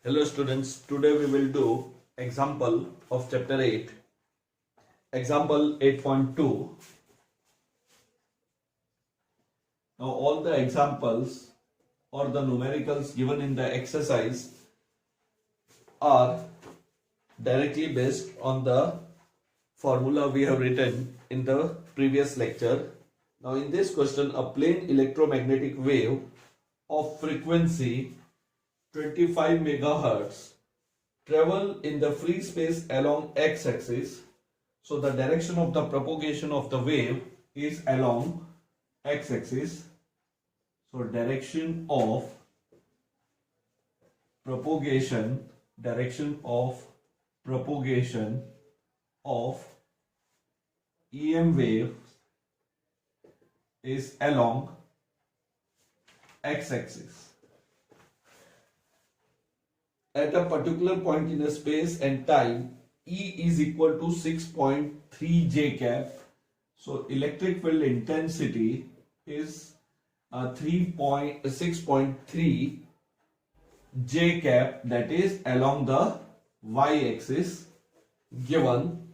Hello students, today we will do example of chapter 8, example 8.2. Now all the examples or the numericals given in the exercise are directly based on the formula we have written in the previous lecture. Now in this question, a plain electromagnetic wave of frequency 25 megahertz travel in the free space along x-axis. So the direction of the propagation of the wave is along x-axis. So direction of propagation of EM wave is along x-axis. At a particular point in a space and time, E is equal to 6.3 J cap. So electric field intensity is 6.3 J cap, that is along the y axis. Given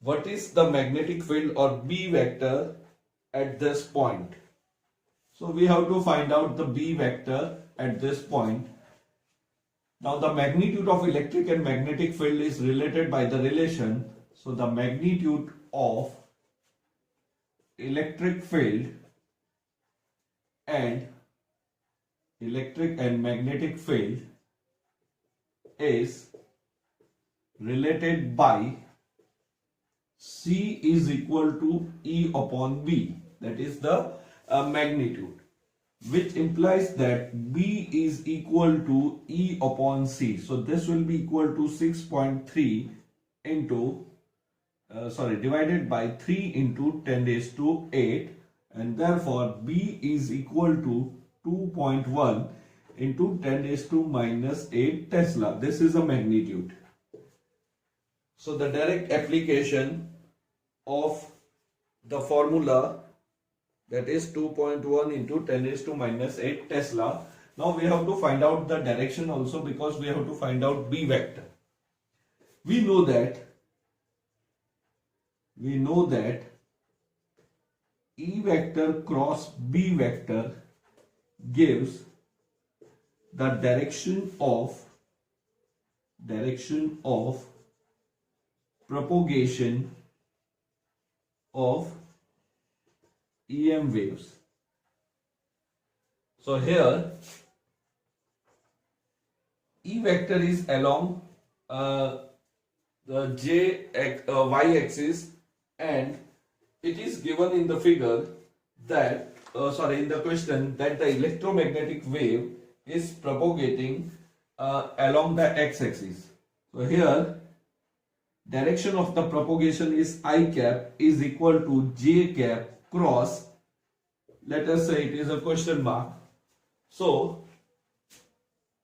what is the magnetic field or B vector at this point. So we have to find out the B vector at this point. Now the magnitude of electric and magnetic field is related by the relation. So the magnitude of electric field and magnetic field is related by C is equal to E upon B, that is the magnitude, which implies that B is equal to E upon C. So this will be equal to 6.3 into divided by 3 into 10 raised to 8, and therefore B is equal to 2.1 into 10 raised to minus 8 Tesla. This is a magnitude. So the direct application of the formula, that is 2.1 into 10 raised to minus 8 Tesla. Now we have to find out the direction also, because we have to find out B vector. We know that E vector cross B vector gives the direction of propagation of EM waves. So here E vector is along the y axis, and it is given in the figure that in the question that the electromagnetic wave is propagating along the x axis. So here direction of the propagation is I cap is equal to J cap cross, let us say it is a question mark. So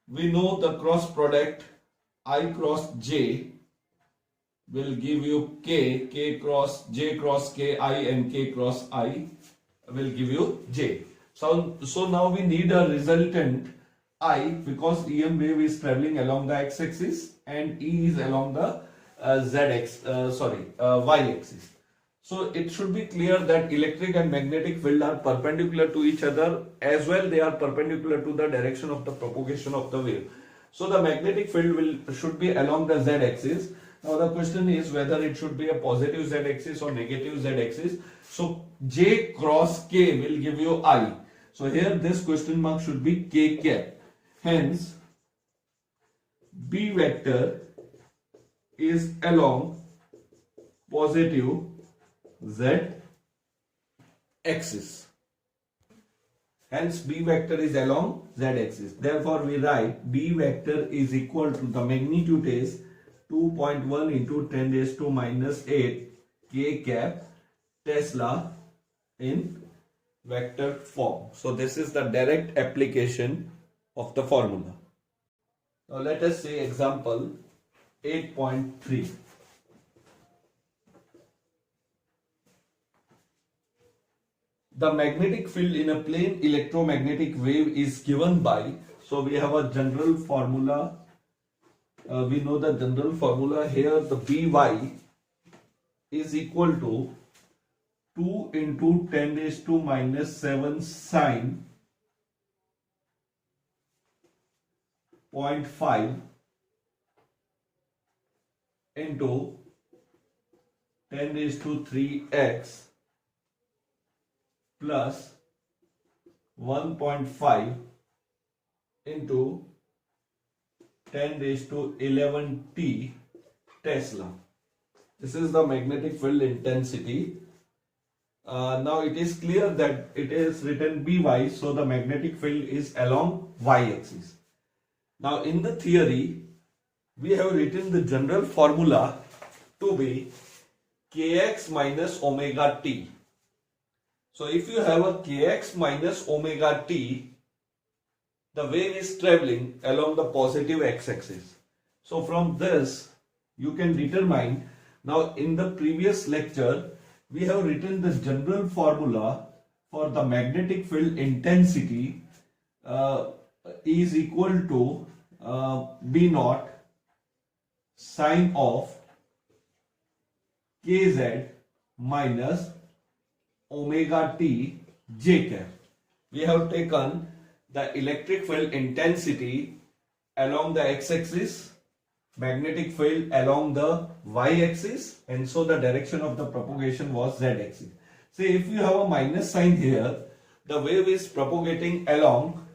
we know the cross product I cross J will give you K cross J cross K I, and K cross I will give you J. So now we need a resultant I, because EM wave is traveling along the x axis and E is along the y axis. So it should be clear that electric and magnetic field are perpendicular to each other, as well they are perpendicular to the direction of the propagation of the wave. So the magnetic field should be along the z axis. Now the question is whether it should be a positive z axis or negative z axis. So J cross K will give you I. So here this question mark should be K cap. Hence B vector is along positive z axis. Hence B vector is along z axis. Therefore we write B vector is equal to, the magnitude is 2.1 into 10 raised to minus 8 K cap Tesla in vector form. So this is the direct application of the formula. Now let us see example 8.3. The magnetic field in a plane electromagnetic wave is given by, So we have a general formula. We know the general formula here. The By is equal to 2 into 10 raised to minus 7 sine 0.5 into 10 raised to 3x plus 1.5 into 10 raised to 11t Tesla. This is the magnetic field intensity. Now it is clear that it is written By, so the magnetic field is along y-axis. Now in the theory, we have written the general formula to be kx minus omega t. So if you have a kx minus omega t, the wave is traveling along the positive x-axis. So from this, you can determine. Now in the previous lecture, we have written the general formula for the magnetic field intensity is equal to B naught sine of kz minus omega t j cap. We have taken the electric field intensity along the x-axis, magnetic field along the y-axis, and so the direction of the propagation was z-axis. See, if you have a minus sign here, the wave is propagating along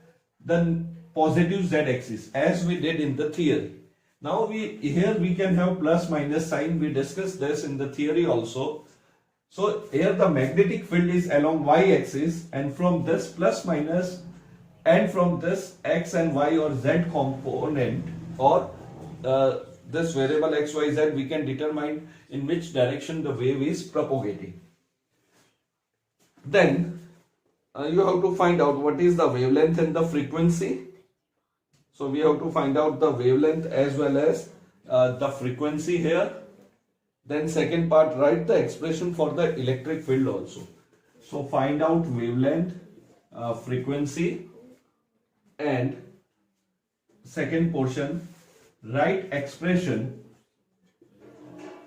the positive z-axis as we did in the theory. Now here we can have plus minus sign. We discussed this in the theory also. So here the magnetic field is along y-axis, and from this plus minus and from this x and y or z component or this variable x, y, z, we can determine in which direction the wave is propagating. Then you have to find out what is the wavelength and the frequency. So we have to find out the wavelength as well as the frequency here. Then second part, write the expression for the electric field also. So find out wavelength, frequency, and second portion, write expression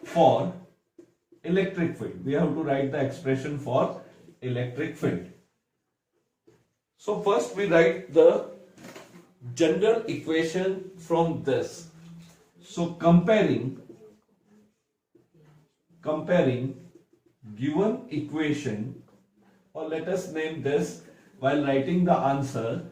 for electric field. We have to write the expression for electric field. So first we write the general equation from this. So comparing given equation, or let us name this while writing the answer.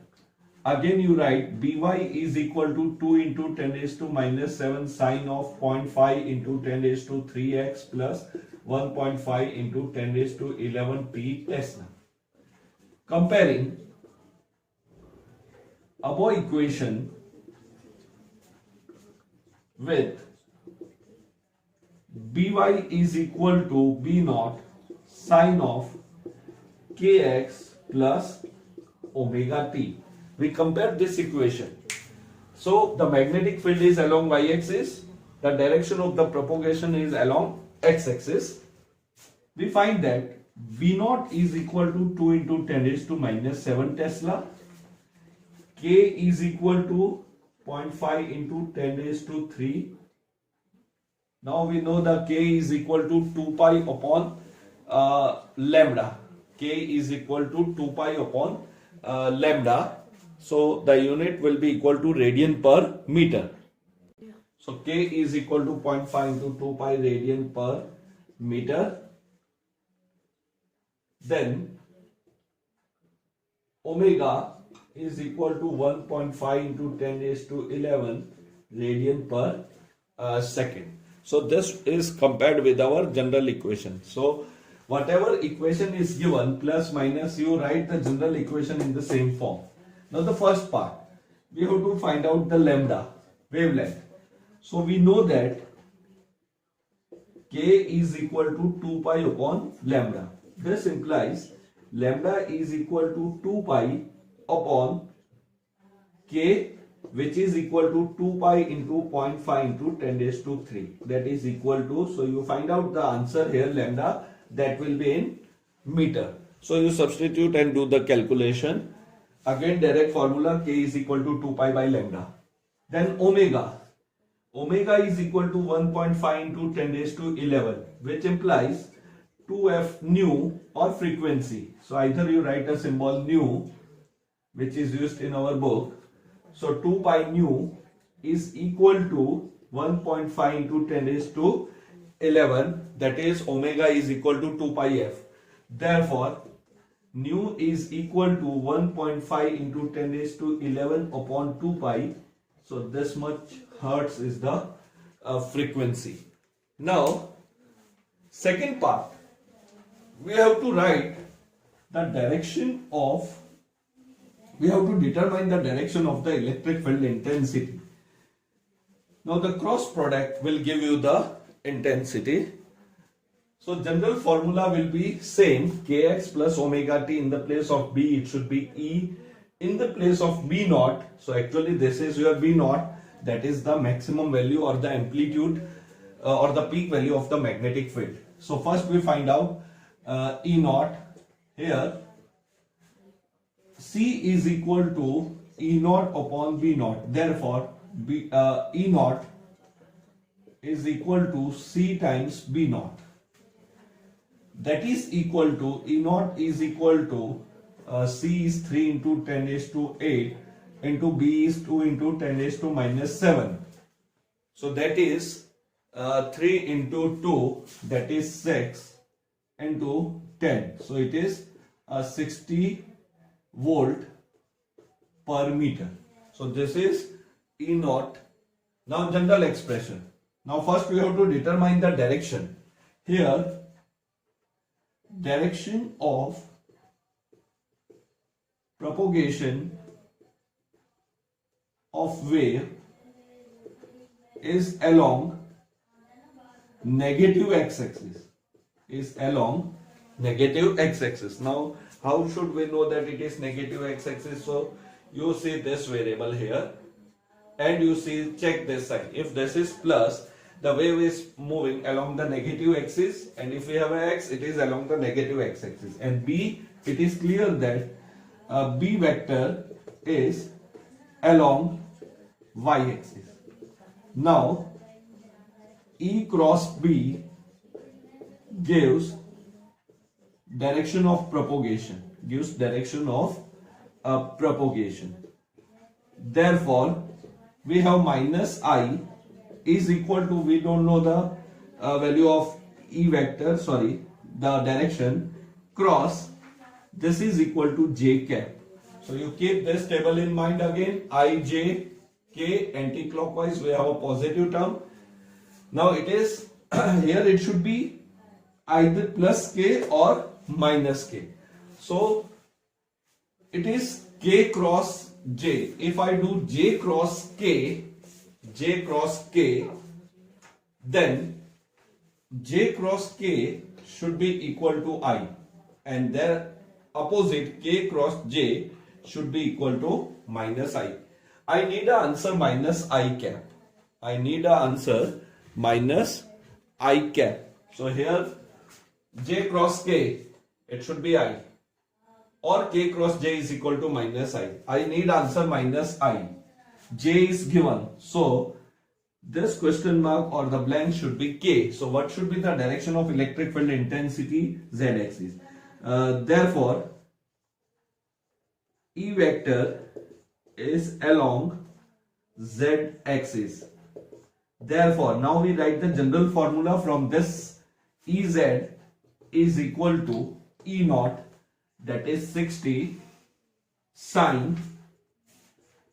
Again you write By is equal to 2 into 10 raised to minus 7 sine of 0.5 into 10 raised to 3x plus 1.5 into 10 raised to 11t Tesla. Comparing above equation with By is equal to B naught sine of kx plus omega t. We compare this equation. So the magnetic field is along y-axis, the direction of the propagation is along x-axis. We find that B naught is equal to 2 into 10 raised to minus 7 Tesla. K is equal to 0.5 into 10 raised to 3. Now we know the K is equal to 2 pi upon lambda. K is equal to 2 pi upon lambda. So the unit will be equal to radian per meter. So K is equal to 0.5 into 2 pi radian per meter. Then omega is equal to 1.5 into 10 raised to 11 radian per second. So this is compared with our general equation. So whatever equation is given, plus minus, you write the general equation in the same form. Now the first part, we have to find out the lambda, wavelength. So we know that K is equal to 2 pi upon lambda. This implies lambda is equal to 2 pi upon K, which is equal to 2 pi into 0.5 into 10 raised to 3. That is equal to, so you find out the answer here, lambda, that will be in meter. So you substitute and do the calculation. Again direct formula, K is equal to 2 pi by lambda. Then omega. Omega is equal to 1.5 into 10 raised to 11, which implies 2f nu or frequency. So either you write a symbol nu, which is used in our book. So 2 pi nu is equal to 1.5 into 10 raised to 11, that is omega is equal to 2 pi f. Therefore nu is equal to 1.5 into 10 raised to 11 upon 2 pi. So this much hertz is the frequency. Now second part, we have to write the direction of, we have to determine the direction of the electric field intensity. Now the cross product will give you the intensity. So general formula will be same, kx plus omega t. In the place of b it should be E. In the place of b naught, so actually this is your b naught, that is the maximum value or the amplitude or the peak value of the magnetic field. So first we find out E naught. Here C is equal to E naught upon B naught. Therefore E naught is equal to C times B naught. That is equal to, E naught is equal to C is 3 into 10 raised to 8 into B is 2 into 10 raised to minus 7. So that is 3 into 2, that is 6 into 10. So it is 60 volt per meter. So this is E naught. Now general expression. Now first we have to determine the direction. Here direction of propagation of wave is along negative x-axis. Is along negative x-axis. Now how should we know that it is negative x-axis? So you see this variable here and you see, check this side. If this is plus, the wave is moving along the negative axis, and if we have a x, it is along the negative x-axis. And b, it is clear that b vector is along y-axis. Now E cross B gives direction of propagation, propagation. Therefore we have minus I is equal to, we don't know the value of E vector, the direction, cross, this is equal to J cap. So you keep this table in mind again. I, J, K, anti-clockwise we have a positive term. Now it is here it should be either plus K or minus K. So it is K cross J. If I do J cross K, then J cross K should be equal to I, and their opposite K cross J should be equal to minus I. I need an answer minus I cap. So here J cross K, it should be I, or K cross J is equal to minus I. I need answer minus I. J is given, so this question mark or the blank should be K. So what should be the direction of electric field intensity? Z axis. Therefore E vector is along Z axis. Therefore now we write the general formula from this. Ez is equal to E naught, that is 60 sine,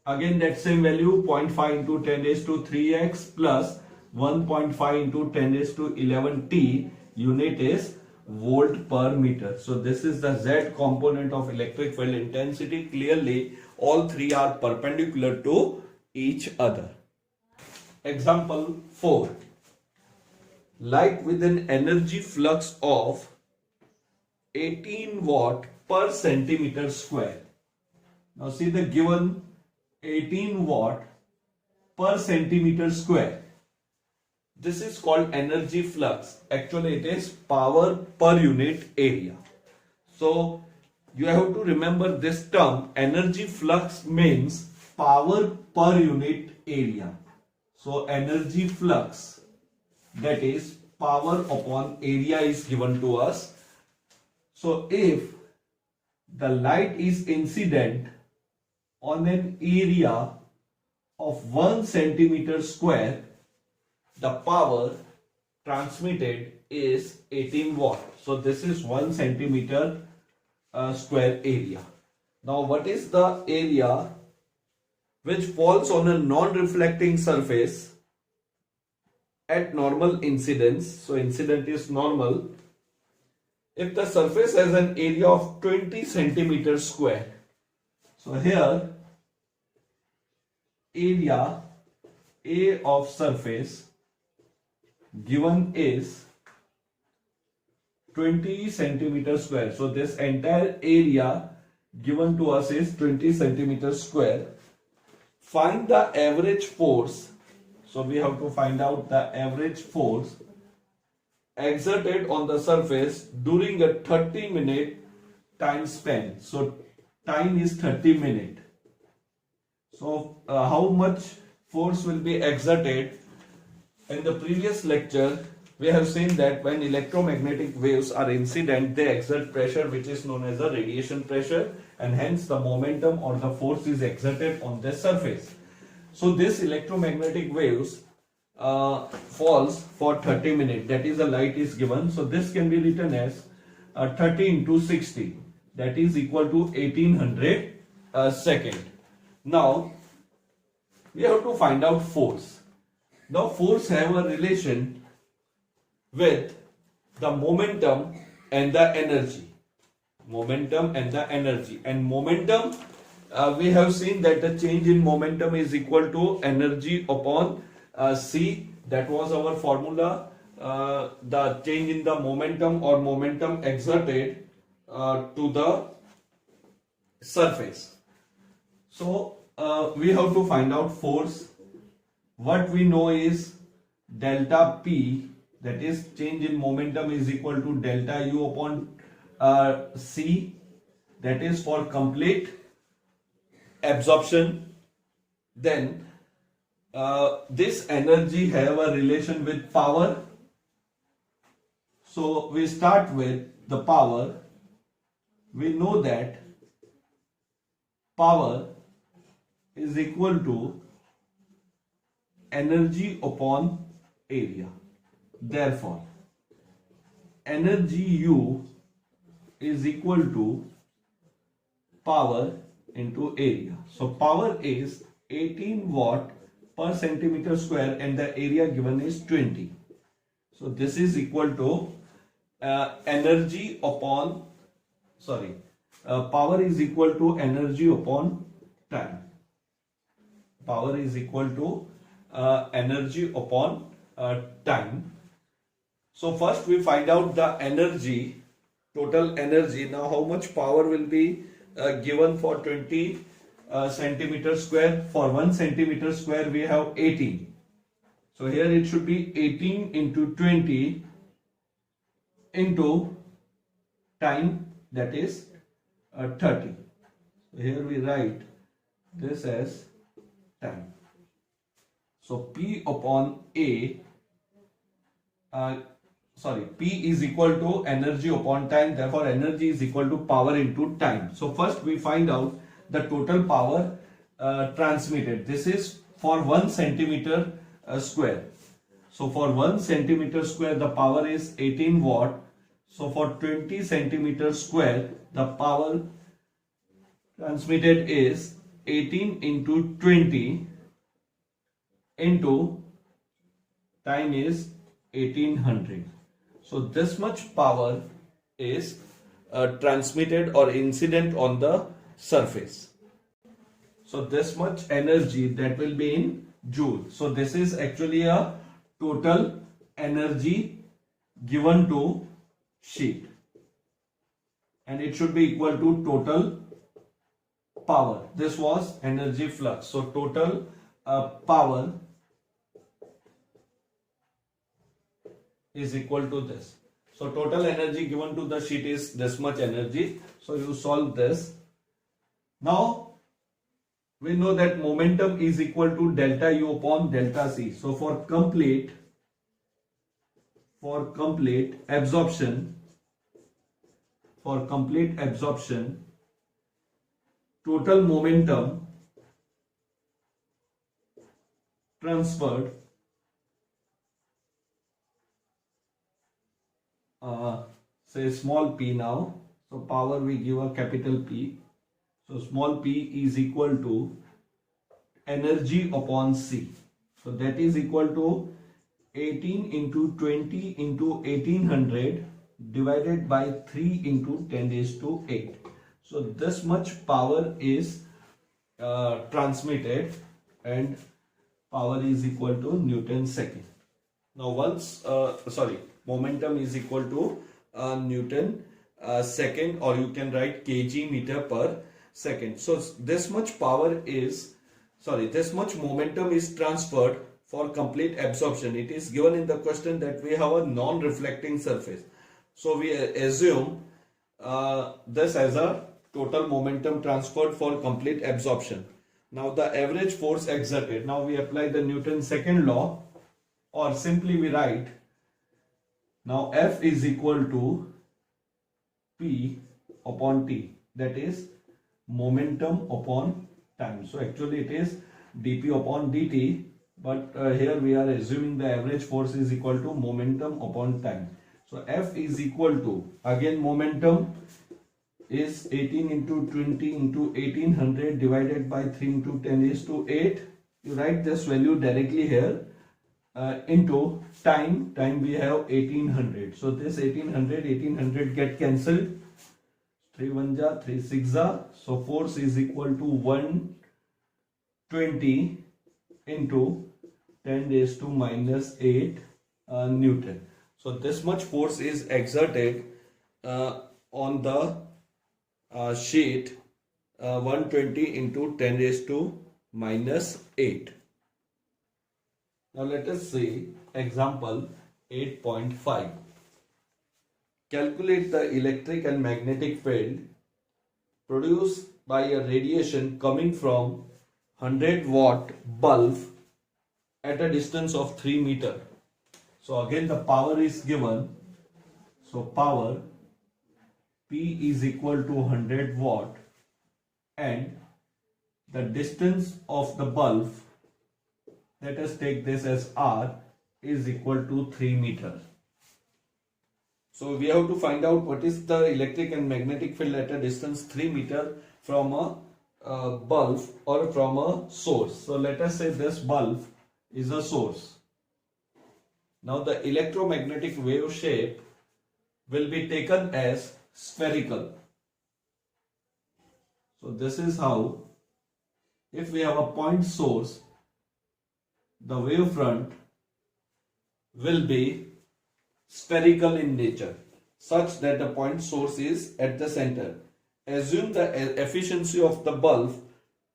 again that same value, 0.5 into 10 raised to 3x plus 1.5 into 10 raised to 11 t, unit is volt per meter. So this is the Z component of electric field intensity. Clearly all three are perpendicular to each other. Example 4. Light with an energy flux of 18 watt per centimeter square. Now see the given 18 watt per centimeter square. This is called energy flux. Actually it is power per unit area. So you have to remember this term. Energy flux means power per unit area. So energy flux, that is power upon area, is given to us. So if the light is incident on an area of 1 centimeter square, the power transmitted is 18 watt. So this is 1 centimeter square area. Now what is the area which falls on a non-reflecting surface at normal incidence? So incident is normal. If the surface has an area of 20 centimeters square, so here area A of surface given is 20 centimeters square. So this entire area given to us is 20 centimeters square. Find the average force. So we have to find out the average force exerted on the surface during a 30-minute time span. So time is 30 minutes. So how much force will be exerted? In the previous lecture, we have seen that when electromagnetic waves are incident, they exert pressure which is known as a radiation pressure, and hence the momentum or the force is exerted on the surface. So this electromagnetic waves falls for 30 minutes, that is the light is given. So this can be written as 30 into 60, that is equal to 1800 second. Now we have to find out force. Now force have a relation with the momentum and the energy. Momentum and the energy. And momentum, we have seen that the change in momentum is equal to energy upon C. That was our formula. The change in the momentum or momentum exerted to the surface. So we have to find out force. What we know is delta P, that is change in momentum, is equal to delta U upon C, that is for complete absorption. Then this energy have a relation with power. So we start with the power. We know that power is equal to energy upon area. Therefore, energy U is equal to power into area. So power is 18 watt per centimeter square and the area given is 20. So this is equal to energy upon, power is equal to energy upon time. Power is equal to energy upon time. So first we find out the energy, total energy. Now how much power will be given for 20 centimeter square? For 1 centimeter square we have 18. So here it should be 18 into 20 into time, that is 30. So here we write this as time. So P upon A, P is equal to energy upon time. Therefore, energy is equal to power into time. So first we find out the total power transmitted. This is for 1 centimeter square. So for 1 centimeter square, the power is 18 watt. So for 20 centimeter square, the power transmitted is 18 into 20 into time is 1800. So this much power is transmitted or incident on the surface. So this much energy, that will be in joule. So this is actually a total energy given to sheet, and it should be equal to total power. This was energy flux. So total power is equal to this. So total energy given to the sheet is this much energy. So you solve this. Now we know that momentum is equal to delta U upon delta C. So for complete absorption, total momentum transferred say small p now. So power we give a capital P. So small p is equal to energy upon C. So that is equal to 18 into 20 into 1800 divided by 3 into 10 raised to 8. So this much power is transmitted, and power is equal to Newton second. Now once momentum is equal to Newton second, or you can write kg meter per second. So this much this much momentum is transferred for complete absorption. It is given in the question that we have a non-reflecting surface. So we assume this as a total momentum transferred for complete absorption. Now the average force exerted. Now we apply the Newton's second law, or simply we write, now F is equal to P upon T, that is momentum upon time. So actually it is dP upon dt, but here we are assuming the average force is equal to momentum upon time. So F is equal to, again momentum is 18 into 20 into 1800 divided by 3 into 10 raised to 8. You write this value directly here, into time we have 1800. So this 1800 get cancelled. 3 1 ja, 3 6 ja. So force is equal to 120 into 10 raised to minus 8 Newton. So this much force is exerted on the sheet, 120 into 10 raised to minus 8. Now let us see example 8.5. Calculate the electric and magnetic field produced by a radiation coming from 100-watt bulb at a distance of 3 meter. So again the power is given. So power P is equal to 100 watt, and the distance of the bulb, let us take this as R, is equal to 3 meter. So we have to find out what is the electric and magnetic field at a distance 3 meter from a bulb or from a source. So let us say this bulb is a source. Now the electromagnetic wave shape will be taken as spherical. So this is how, if we have a point source, the wavefront will be spherical in nature, such that the point source is at the center. Assume the efficiency of the bulb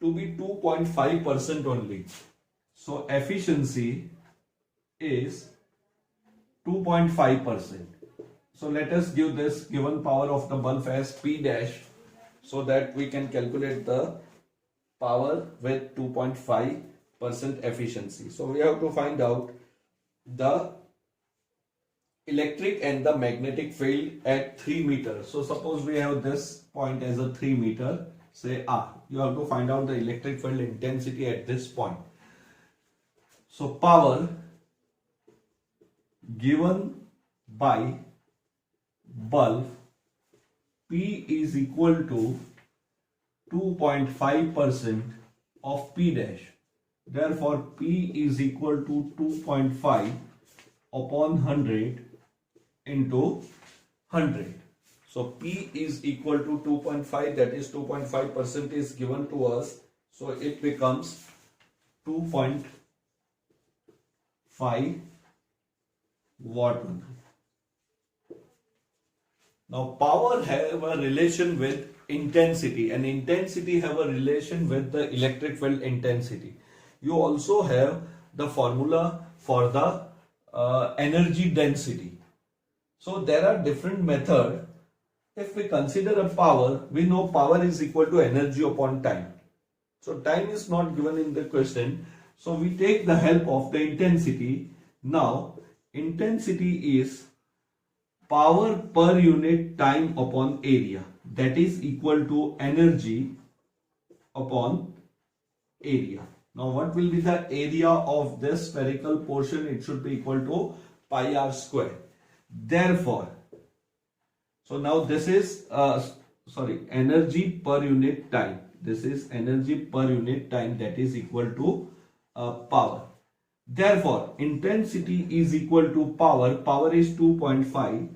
to be 2.5% only. So efficiency is 2.5%. So let us give this given power of the bulb as P dash, so that we can calculate the power with 2.5% efficiency. So we have to find out the electric and the magnetic field at 3 meters. So suppose we have this point as a 3 meter, say R. You have to find out the electric field intensity at this point. So power given by bulb P is equal to 2.5% of P dash. Therefore P is equal to 2.5 upon 100 into 100. So P is equal to 2.5, that is 2.5% is given to us. So it becomes 2.5 watt. Now power have a relation with intensity, and intensity have a relation with the electric field intensity. You also have the formula for the energy density. So there are different methods. If we consider a power, we know power is equal to energy upon time. So time is not given in the question. So we take the help of the intensity. Now intensity is power per unit time upon area, that is equal to energy upon area. Now what will be the area of this spherical portion? It should be equal to pi r square. Therefore, so now this is energy per unit time. This is energy per unit time, that is equal to power. Therefore, intensity is equal to power. Power is 2.5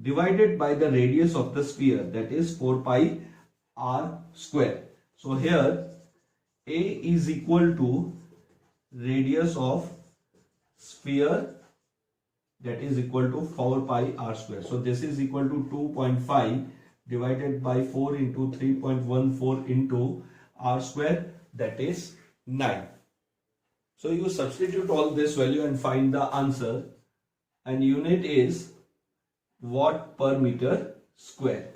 divided by the radius of the sphere, that is 4 pi r square. So here A is equal to radius of sphere, that is equal to 4 pi r square. So this is equal to 2.5 divided by 4 into 3.14 into r square, that is 9. So you substitute all this value and find the answer, and unit is watt per meter square.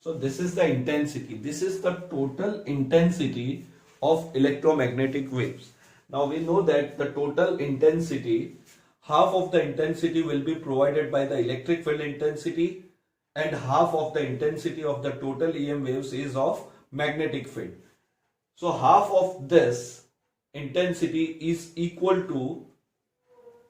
So this is the intensity. This is the total intensity of electromagnetic waves. Now we know that the total intensity, half of the intensity will be provided by the electric field intensity, and half of the intensity of the total EM waves is of magnetic field. So half of this intensity is equal to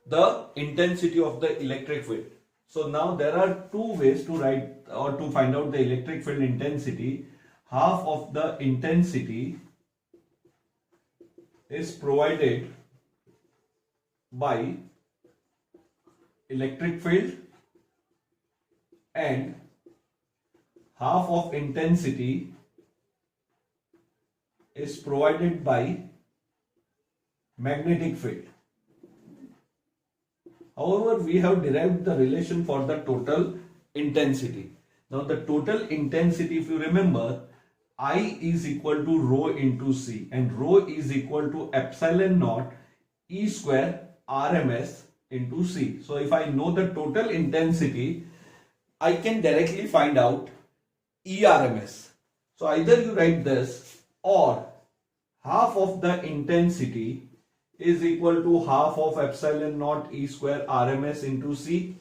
the intensity of the electric field. So now there are two ways to write or to find out the electric field intensity. Half of the intensity is provided by electric field and half of intensity is provided by magnetic field. However, we have derived the relation for the total intensity. Now the total intensity, if you remember, I is equal to rho into C, and rho is equal to epsilon naught E square RMS into C. So if I know the total intensity, I can directly find out ERMS. So either you write this, or half of the intensity is equal to half of epsilon naught E square RMS into C.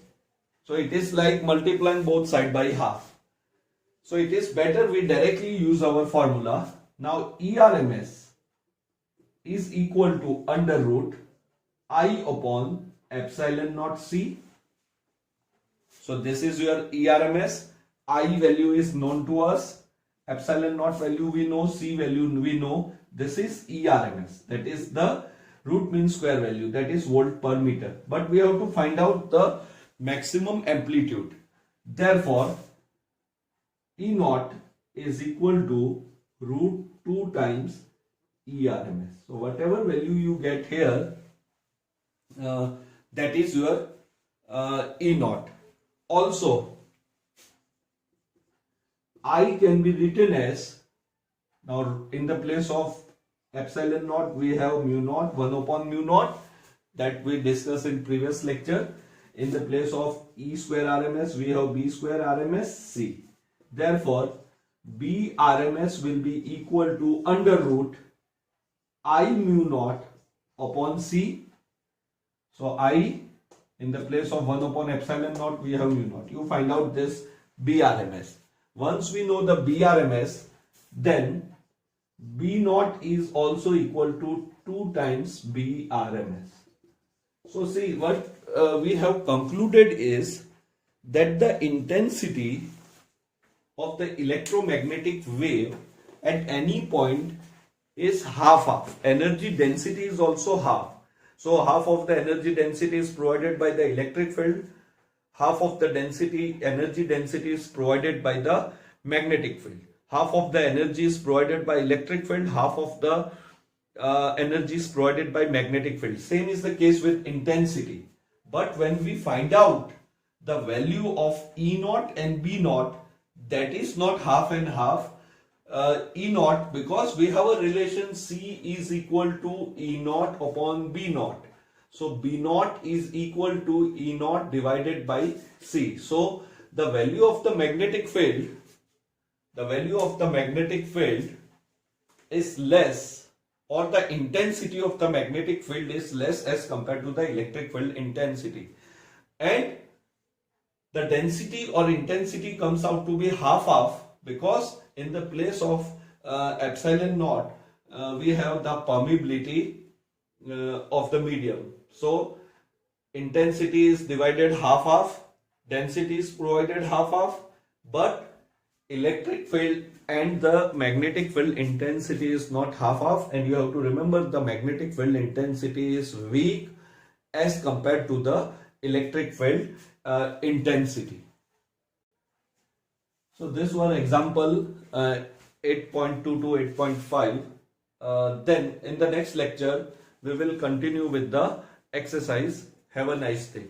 So it is like multiplying both side by half. So it is better we directly use our formula. Now ERMS is equal to under root I upon epsilon naught C. So this is your ERMS. I value is known to us, epsilon naught value we know, C value we know. This is ERMS, that is the root mean square value, that is volt per meter. But we have to find out the maximum amplitude. Therefore, E naught is equal to root 2 times ERMS. So whatever value you get here, that is your E naught. Also, I can be written as, now in the place of epsilon naught we have mu naught, 1 upon mu naught, that we discussed in previous lecture. In the place of E square RMS we have B square RMS C. Therefore, B RMS will be equal to under root I mu naught upon C. So I, in the place of 1 upon epsilon naught we have mu naught. You find out this B RMS. Once we know the B RMS, then B naught is also equal to 2 times B RMS. So see, what we have concluded is that the intensity of the electromagnetic wave at any point is half. Energy density is also half. So half of the energy density is provided by the electric field, half of the energy density is provided by the magnetic field. Half of the energy is provided by electric field, half of the energy is provided by magnetic field. Same is the case with intensity. But when we find out the value of E naught and B naught, that is not half and half. E naught, because we have a relation C is equal to E naught upon B naught. So B naught is equal to E naught divided by C. So the value of the magnetic field, is less, or the intensity of the magnetic field is less as compared to the electric field intensity, and the density or intensity comes out to be half, because in the place of epsilon naught we have the permeability of the medium. So intensity is divided half, density is provided half, but electric field and the magnetic field intensity is not half, and you have to remember the magnetic field intensity is weak as compared to the electric field intensity. So this was example 8.2 to 8.5. Then in the next lecture we will continue with the exercise. Have a nice day.